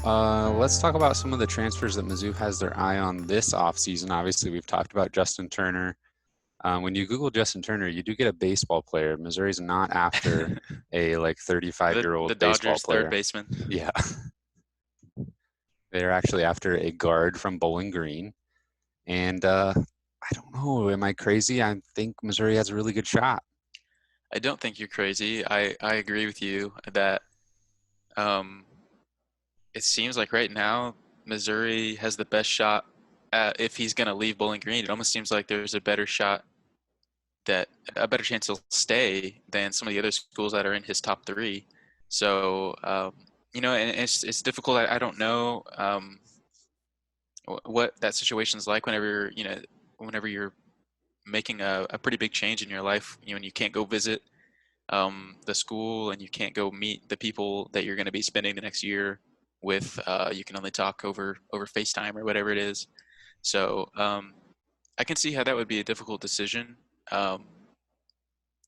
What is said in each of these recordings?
Let's talk about some of the transfers that Mizzou has their eye on this offseason. Obviously, we've talked about Justin Turner. When you Google Justin Turner, you do get a baseball player. Missouri's not after a like The 35-year-old baseball Dodgers third player. baseman. Yeah, they're actually after a guard from Bowling Green. And I don't know, am I crazy? I think Missouri has a really good shot. I don't think you're crazy. I agree with you that um, it seems like right now Missouri has the best shot if he's going to leave Bowling Green. It almost seems like there's that a better chance he'll stay than some of the other schools that are in his top three. So and it's difficult. I don't know what that situation is like whenever you're making a pretty big change in your life, and you can't go visit the school and you can't go meet the people that you're going to be spending the next year with. You can only talk over FaceTime or whatever it is. So I can see how that would be a difficult decision, um,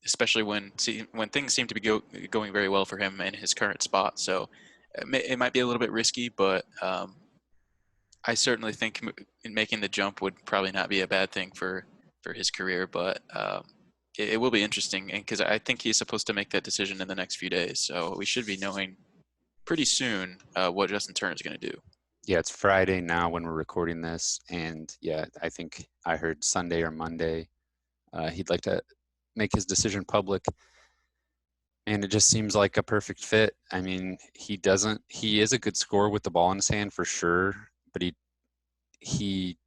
especially when things seem to be going very well for him in his current spot. So it might be a little bit risky, but I certainly think making the jump would probably not be a bad thing for his career. But it will be interesting, and because I think he's supposed to make that decision in the next few days, so we should be knowing pretty soon what Justin Turner is going to do. Yeah, it's Friday now when we're recording this. And yeah, I think I heard Sunday or Monday he'd like to make his decision public. And it just seems like a perfect fit. I mean, he is a good scorer with the ball in his hand for sure, but he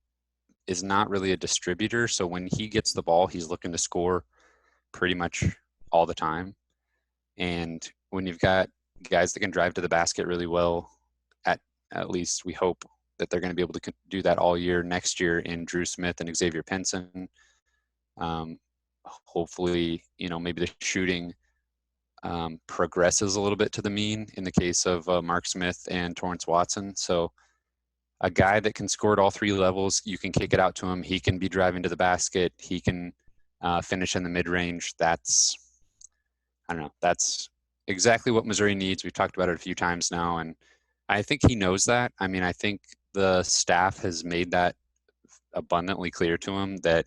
is not really a distributor. So when he gets the ball, he's looking to score pretty much all the time. And when you've got guys that can drive to the basket really well, at least we hope that they're going to be able to do that all year next year in Drew Smith and Xavier Pinson. Um, Hopefully, maybe the shooting progresses a little bit to the mean in the case of Mark Smith and Torrance Watson. So a guy that can score at all three levels, you can kick it out to him. He can be driving to the basket. He can finish in the mid-range. I don't know. That's exactly what Missouri needs. We've talked about it a few times now, and I think he knows that. I mean, I think the staff has made that abundantly clear to him that,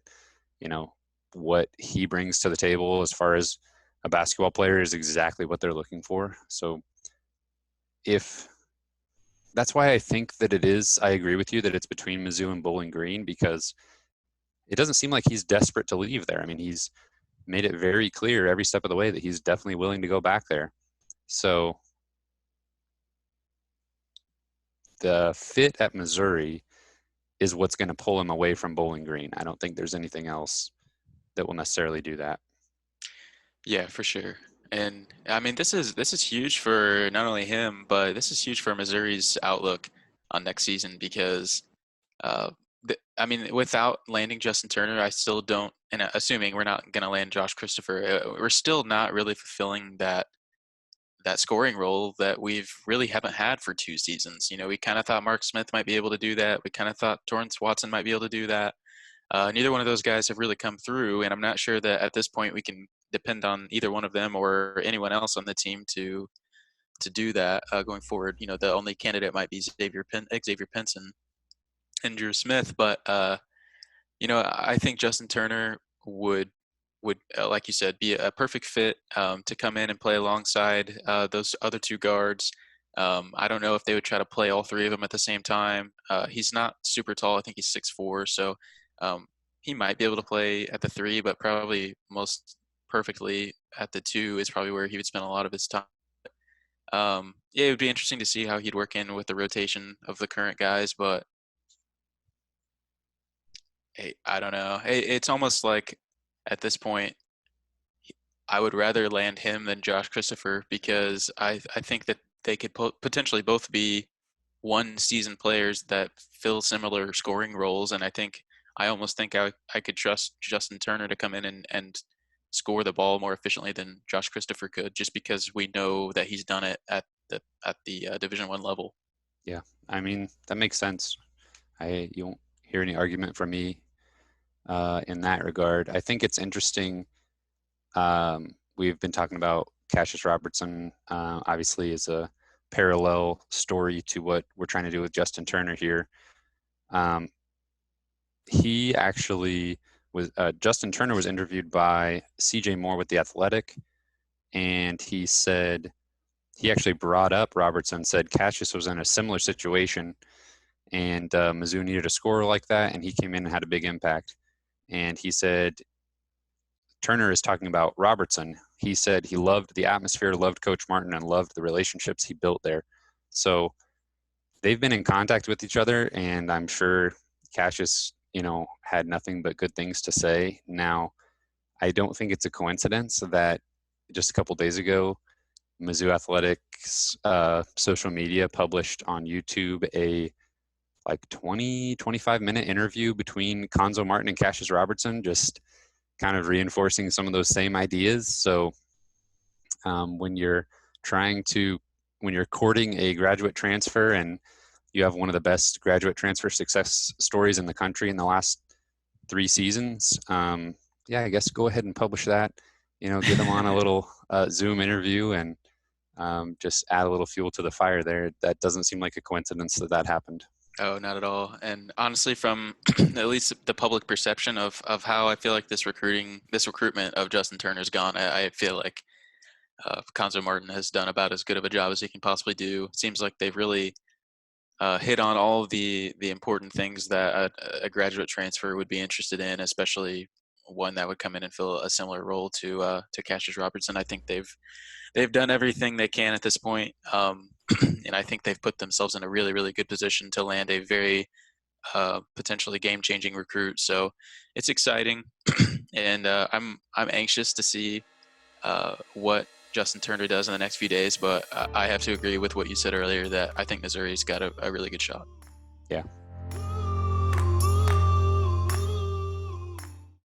you know, what he brings to the table as far as a basketball player is exactly what they're looking for. So if that's why I think that I agree with you that it's between Mizzou and Bowling Green, because it doesn't seem like he's desperate to leave there. I mean, he's made it very clear every step of the way that he's definitely willing to go back there. So the fit at Missouri is what's going to pull him away from Bowling Green. I don't think there's anything else that will necessarily do that. Yeah, for sure. And I mean, this is huge for not only him, but this is huge for Missouri's outlook on next season because I mean, without landing Justin Turner, I still don't, and assuming we're not going to land Josh Christopher, we're still not really fulfilling that scoring role that we've really haven't had for 2 seasons. We kind of thought Mark Smith might be able to do that. We kind of thought Torrance Watson might be able to do that. Neither one of those guys have really come through, and I'm not sure that at this point we can depend on either one of them or anyone else on the team to do that going forward. The only candidate might be Xavier Pinson and Drew Smith, but I think Justin Turner would like you said be a perfect fit to come in and play alongside those other two guards. I don't know if they would try to play all three of them at the same time. He's not super tall. I think he's 6'4", so um, he might be able to play at the three, but probably most perfectly at the two is probably where he would spend a lot of his time. Yeah, it would be interesting to see how he'd work in with the rotation of the current guys, but hey, I don't know. It's almost like at this point, I would rather land him than Josh Christopher because I think that they could potentially both be one season players that fill similar scoring roles, and I almost think I could trust Justin Turner to come in and score the ball more efficiently than Josh Christopher could, just because we know that he's done it at the Division I level. Yeah, I mean, that makes sense. You won't hear any argument from me in that regard. I think it's interesting. We've been talking about Cassius Robertson, obviously, is a parallel story to what we're trying to do with Justin Turner here. He actually was Justin Turner was interviewed by CJ Moore with The Athletic, and he said he actually brought up Robertson, said Cassius was in a similar situation, and Mizzou needed a scorer like that, and he came in and had a big impact. And he said Turner is talking about Robertson. He said he loved the atmosphere, loved Coach Martin, and loved the relationships he built there. So they've been in contact with each other, and I'm sure Cassius, had nothing but good things to say. Now, I don't think it's a coincidence that just a couple days ago, Mizzou Athletics social media published on YouTube a 25-minute interview between Konzo Martin and Cassius Robertson, just kind of reinforcing some of those same ideas. So when you're courting a graduate transfer and you have one of the best graduate transfer success stories in the country in the last 3 seasons, I guess go ahead and publish that, get them on a little Zoom interview and just add a little fuel to the fire there. That doesn't seem like a coincidence that happened. Oh, not at all. And honestly, from at least the public perception of how I feel like this recruitment of Justin Turner's gone, I feel like Konzo Martin has done about as good of a job as he can possibly do. It seems like they've really hit on all of the important things that a graduate transfer would be interested in, especially one that would come in and fill a similar role to Cassius Robertson. I think they've done everything they can at this point. And I think they've put themselves in a really, really good position to land a very potentially game-changing recruit. So it's exciting, and I'm anxious to see what Justin Turner does in the next few days. But I have to agree with what you said earlier that I think Missouri's got a really good shot. Yeah.